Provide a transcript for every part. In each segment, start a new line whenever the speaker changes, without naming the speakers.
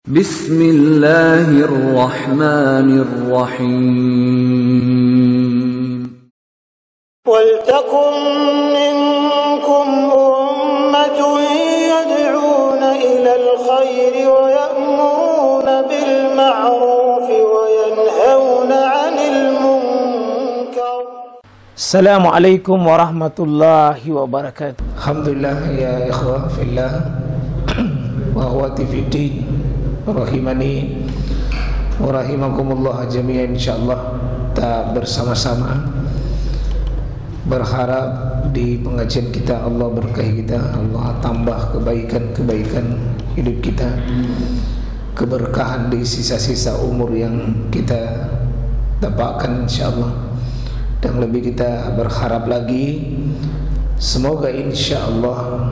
Bismillahirrahmanirrahim.
Waltakum minkum ummatun yad'una ilal khairi wa ya'muruna bil ma'rufi wa yanhauna 'anil munkar.
Assalamualaikum warahmatullahi wabarakatuh.
Alhamdulillah ya ikhwah fillah wa akhwati fiddin rahimani wa rahimakumullah jami'an. Insyaallah kita bersama-sama berharap di pengajian kita Allah berkahi kita, Allah tambah kebaikan-kebaikan hidup kita, keberkahan di sisa-sisa umur yang kita dapatkan insyaallah. Dan lebih kita berharap lagi semoga insyaallah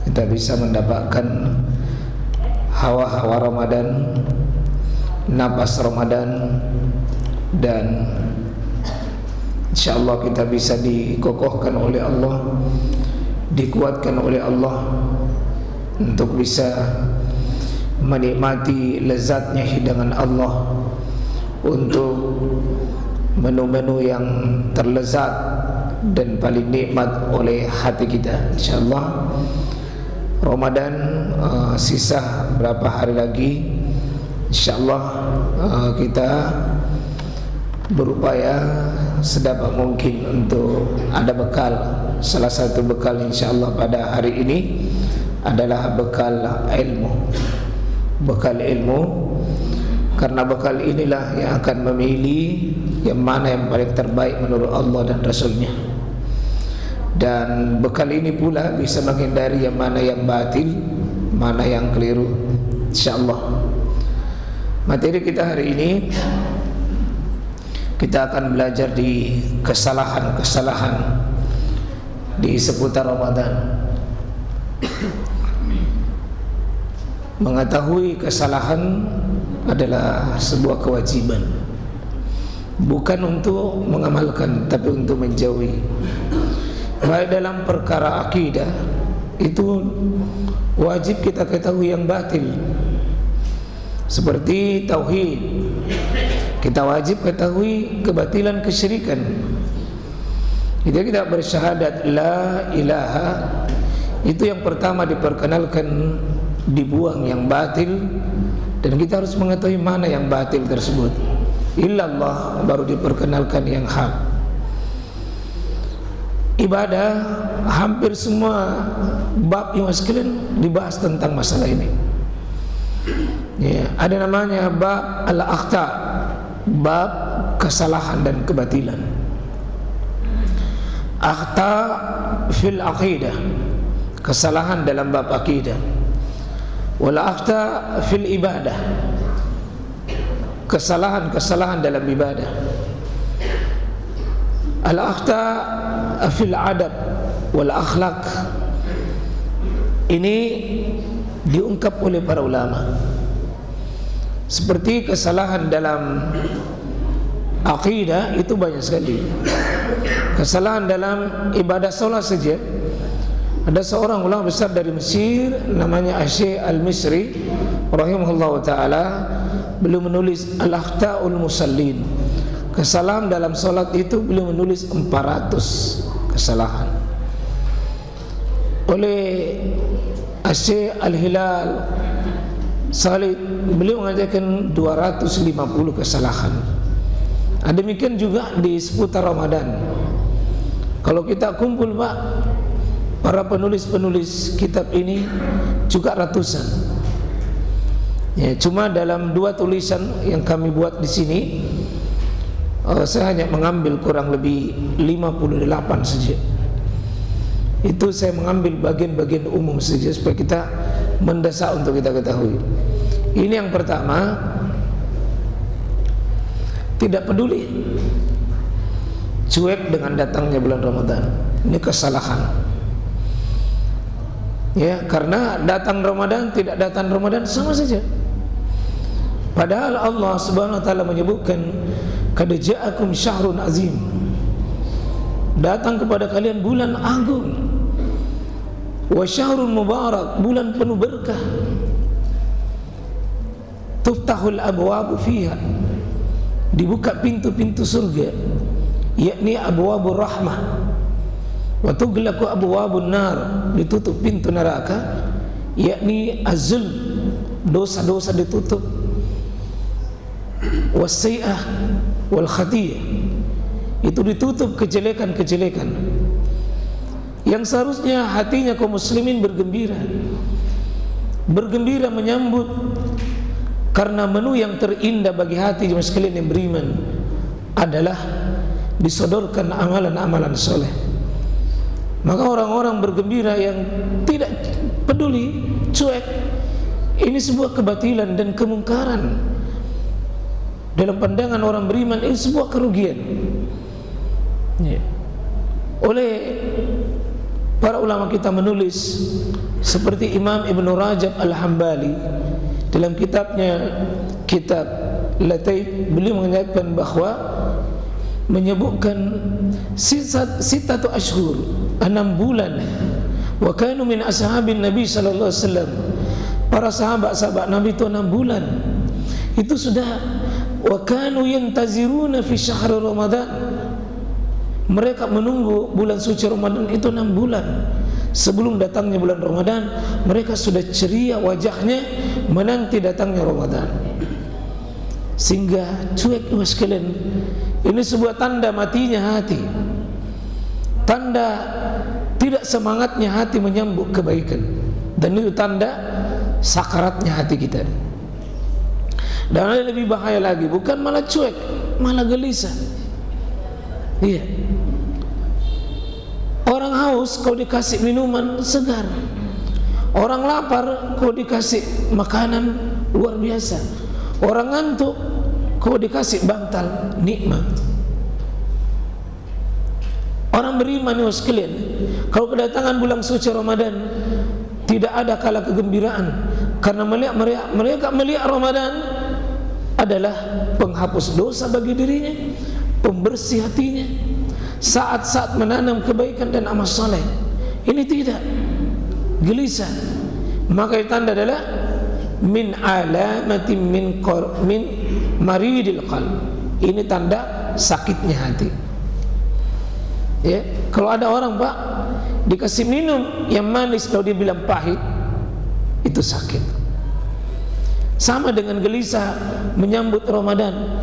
kita bisa mendapatkan hawa-hawa Ramadan, napas Ramadan, dan insyaallah kita bisa dikokohkan oleh Allah, dikuatkan oleh Allah untuk bisa menikmati lezatnya hidangan Allah, untuk menu-menu yang terlezat dan paling nikmat oleh hati kita. Insyaallah Ramadan sisa berapa hari lagi, insyaallah kita berupaya sedapat mungkin untuk ada bekal. Salah satu bekal insyaallah pada hari ini adalah bekal ilmu. Bekal ilmu, karena bekal inilah yang akan memilih yang mana yang paling terbaik menurut Allah dan Rasulnya. Dan bekal ini pula bisa menghindari yang mana yang batil, mana yang keliru insyaallah. Materi kita hari ini, kita akan belajar di kesalahan-kesalahan di seputar Ramadan. Mengetahui kesalahan adalah sebuah kewajiban, bukan untuk mengamalkan tapi untuk menjauhi. Baik dalam perkara akidah itu wajib kita ketahui yang batil, seperti tauhid. Kita wajib ketahui kebatilan kesyirikan. Kita bersyahadat la ilaha, itu yang pertama diperkenalkan, dibuang yang batil, dan kita harus mengetahui mana yang batil tersebut. Illallah baru diperkenalkan yang hak. Ibadah hampir semua bab yang sekalian dibahas tentang masalah ini. Ya, ada namanya bab al-akhta, bab kesalahan dan kebatilan. Akhta fil aqidah, kesalahan dalam bab akidah. Wal akhta fil ibadah, kesalahan-kesalahan dalam ibadah. Al akhta fil adab wal akhlak, ini diungkap oleh para ulama. Seperti kesalahan dalam akidah itu banyak sekali. Kesalahan dalam ibadah salat saja, ada seorang ulama besar dari Mesir namanya Asy' Al-Misri rahimahullah taala, beliau menulis Al-Akhta'ul Musallin. Kesalahan dalam salat itu beliau menulis 400 kesalahan. Oleh Asy' Al-Hilal Salih, beliau mengajarkan 250 kesalahan. Demikian juga di seputar Ramadan. Kalau kita kumpul Pak, para penulis-penulis kitab ini juga ratusan. Ya, cuma dalam 2 tulisan yang kami buat di sini, saya hanya mengambil kurang lebih 58 saja. Itu saya mengambil bagian-bagian umum saja supaya kita mendesak untuk kita ketahui. Ini yang pertama, tidak peduli, cuek dengan datangnya bulan Ramadan. Ini kesalahan. Ya, karena datang Ramadan tidak datang Ramadan sama saja. Padahal Allah Subhanahu wa taala menyebutkan qad ja'akum syahrun azim, datang kepada kalian bulan agung, wa syahrun mubarak, bulan penuh berkah. tuftahul abwabu fiha, dibuka pintu-pintu surga, yakni abwabur rahmah, wa tughlaqu abwabun nar, ditutup pintu neraka, yakni az-zulm, dosa-dosa ditutup, was-sayyi'ah wal khatiyah, itu ditutup kejelekan-kejelekan. Yang seharusnya hatinya kaum muslimin bergembira, bergembira menyambut, karena menu yang terindah bagi hati jemaah sekalian yang beriman adalah disodorkan amalan-amalan soleh. Maka orang-orang bergembira yang tidak peduli, cuek, ini sebuah kebatilan dan kemungkaran. Dalam pandangan orang beriman ini sebuah kerugian. Oleh para ulama kita menulis, seperti Imam Ibn Rajab Al-Hambali dalam kitabnya Kitab Lataif, beliau menyebutkan bahwa menyebutkan sitatu ashhur, 6 bulan, wa kanu min ashabin Nabi sallallahu alaihi wasallam, para sahabat-sahabat Nabi itu 6 bulan itu sudah, wa kanu yantaziruna fi syahr Ramadan, mereka menunggu bulan suci Ramadan itu 6 bulan. Sebelum datangnya bulan Ramadan, mereka sudah ceria wajahnya menanti datangnya Ramadan. Sehingga cuek sekalian, ini sebuah tanda matinya hati, tanda tidak semangatnya hati menyambut kebaikan, dan itu tanda sakaratnya hati kita. Dan yang lebih bahaya lagi, bukan malah cuek, malah gelisah. Iya, orang haus kau dikasih minuman segar, orang lapar kau dikasih makanan luar biasa, orang ngantuk kau dikasih bantal nikmat. Orang beriman ya sekalian, kalau kedatangan bulan suci Ramadan tidak ada kala kegembiraan, karena mereka melihat Ramadan adalah penghapus dosa bagi dirinya, pembersih hatinya, saat-saat menanam kebaikan dan amal saleh. Ini tidak, gelisah. Maka tanda adalah min alamatin min maridil qalb, ini tanda sakitnya hati. Ya, kalau ada orang Pak dikasih minum yang manis kalau dia bilang pahit, itu sakit. Sama dengan gelisah menyambut Ramadan,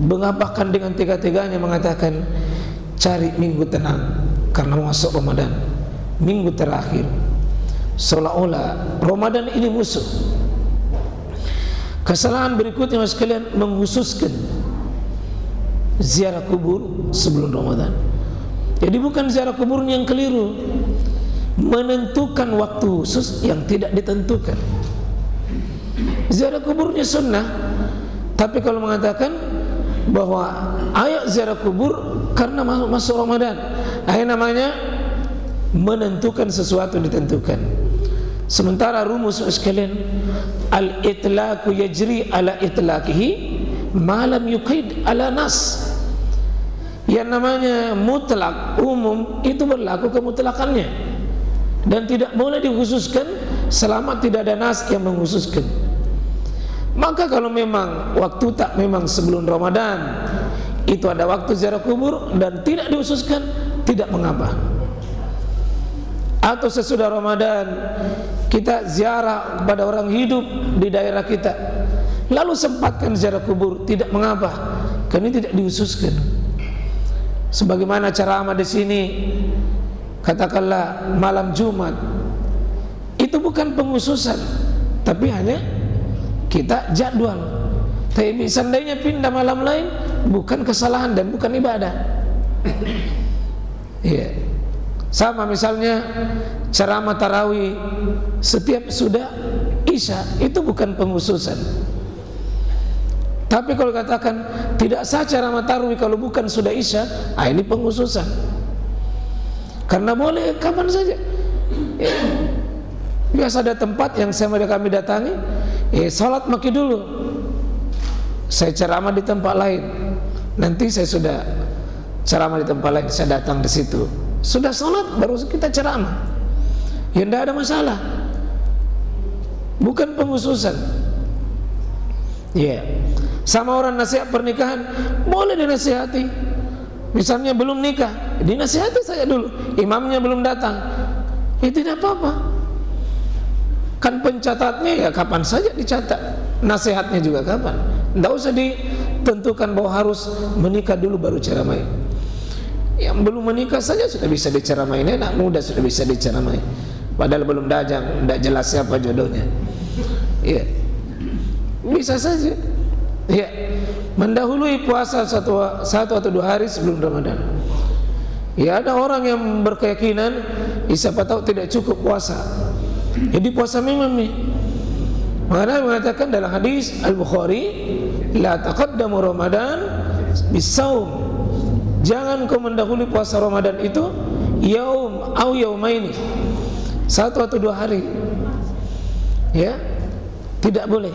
mengapakkan dengan tega-teganya mengatakan cari minggu tenang karena masuk Ramadan, minggu terakhir, seolah-olah Ramadan ini musuh. Kesalahan berikutnya sekalian, menghususkan ziarah kubur sebelum Ramadan. Jadi bukan ziarah kubur yang keliru, menentukan waktu khusus yang tidak ditentukan. Ziarah kuburnya sunnah, tapi kalau mengatakan bahwa ayo ziarah kubur karena masuk Ramadan, namanya menentukan sesuatu ditentukan. Sementara rumus sekalian, al-itlaqu yajri ala itlaqihi ma lam yuqid ala nas. Yang namanya mutlak, umum, itu berlaku kemutlakannya dan tidak boleh dikhususkan selama tidak ada nas yang mengkhususkan. Maka kalau memang waktu tak memang sebelum Ramadan itu ada waktu ziarah kubur dan tidak dikhususkan, tidak mengapa. Atau sesudah Ramadan kita ziarah pada orang hidup di daerah kita, lalu sempatkan ziarah kubur, tidak mengapa, karena ini tidak dikhususkan. Sebagaimana ceramah di sini, katakanlah malam Jumat, itu bukan penghususan, tapi hanya kita jadwal. Tapi seandainya pindah malam lain, bukan kesalahan dan bukan ibadah. Iya. Sama misalnya ceramah tarawih setiap sudah Isya, itu bukan penghususan. Tapi kalau katakan tidak sah ceramah tarawih kalau bukan sudah Isya, ini penghususan. Karena boleh kapan saja. Biasa ada tempat yang kami datangi, salat maki dulu, saya ceramah di tempat lain, nanti saya sudah ceramah di tempat lain, saya datang di situ, sudah salat baru kita ceramah, ya tidak ada masalah, bukan penghususan. Ya, sama orang nasihat pernikahan boleh dinasihati. Misalnya belum nikah, dinasihati saja dulu. Imamnya belum datang, ya tidak apa-apa. Kan pencatatnya ya kapan saja dicatat, nasihatnya juga kapan. Tidak usah ditentukan bahwa harus menikah dulu baru ceramai. Yang belum menikah saja sudah bisa diceramai, anak muda sudah bisa diceramai. Padahal belum dajang, tidak jelas siapa jodohnya. Ya, bisa saja. Ya, mendahului puasa satu atau 2 hari sebelum Ramadan. Ya, ada orang yang berkeyakinan, siapa tahu tidak cukup puasa, jadi puasa memang nih. Makanya mengatakan dalam hadis Al-Bukhari, la taqaddamu Ramadan bisaum. Jangan kau mendahului puasa Ramadan itu yaum au yaumaini, 1 atau 2 hari. Ya, tidak boleh.